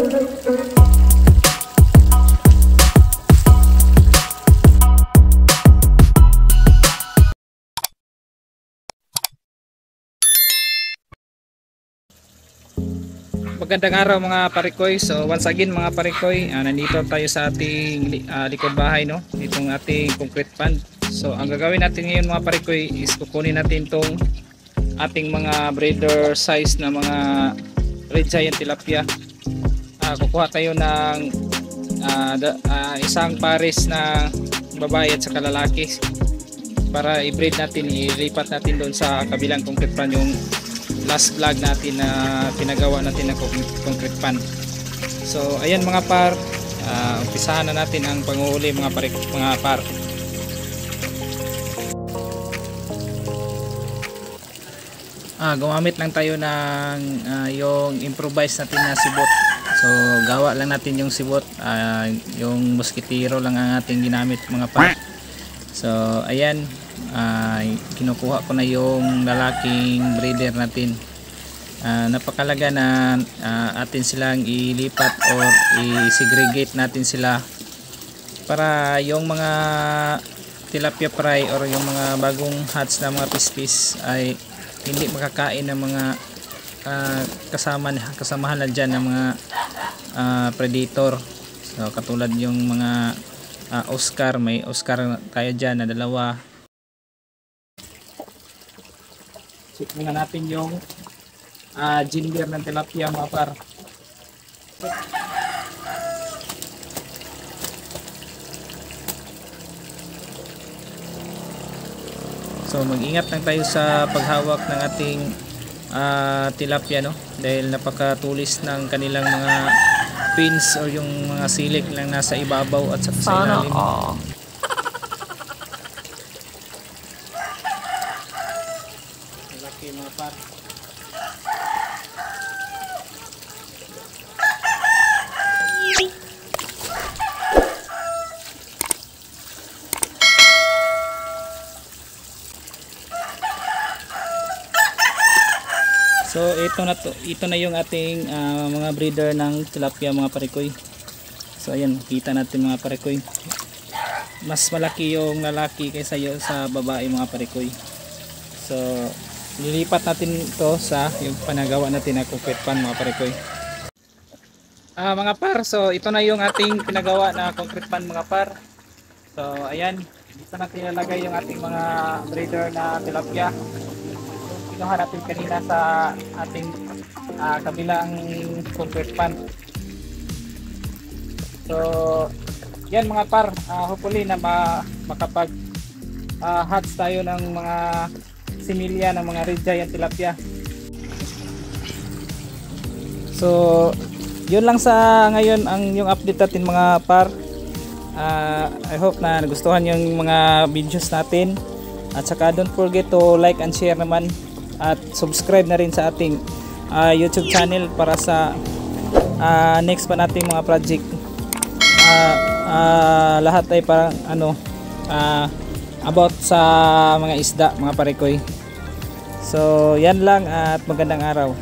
Magandang araw mga parikoy. So once again mga parikoy, nandito tayo sa ating likod bahay, no? Itong ating concrete pond. So ang gagawin natin ngayon mga parikoy is kukunin natin tong ating mga breeder size na mga red giant tilapia. Kukuha tayo ng isang pares na babae at saka lalaki para i-breed natin, ilipat natin doon sa kabilang concrete pond, yung last vlog natin na pinagawa natin ng concrete pond. So ayan mga par, umpisahan na natin ang panguhuli mga par. Gumamit lang tayo ng yung improvise natin na sibot. So gawa lang natin yung sibot, yung mosquitero lang ang ating ginamit mga par. So ayan, kinukuha ko na yung lalaking breeder natin. Napakalaga na atin silang ilipat or i-segregate natin sila para yung mga tilapia fry or yung mga bagong hatch na mga pispis ay hindi makakain ng mga kasamahan na dyan ng mga predator. So katulad yung mga Oscar, may Oscar tayo dyan na dalawa. Check muna natin yung gender ng tilapia mga par. So mag-ingat lang tayo sa paghawak ng ating tilapia, no? Dahil napakatulis ng kanilang mga fins o yung mga silik lang nasa ibabaw at sa ilalim. Malaki mga par. So ito na yung ating mga breeder ng tilapia mga parikoy. So ayan, kita natin mga parikoy, mas malaki yung lalaki kaysa yung sa babae mga parikoy. So nilipat natin ito sa yung panagawa natin na concrete pond mga parikoy. Mga par, so ito na yung ating pinagawa na concrete pond mga par. So ayan, dito natin ilalagay yung ating mga breeder na tilapia. Kinuha natin kanina sa ating kabilang concrete pond. So yan mga par, hopefully na makapag hatch tayo ng mga similya ng mga red giant tilapia. So yun lang sa ngayon ang yung update natin mga par. I hope na nagustuhan yung mga videos natin, at saka don't forget to like and share naman at subscribe na rin sa ating YouTube channel para sa next pa nating mga project. Lahat ay parang about sa mga isda mga parikoy. So yan lang at magandang araw.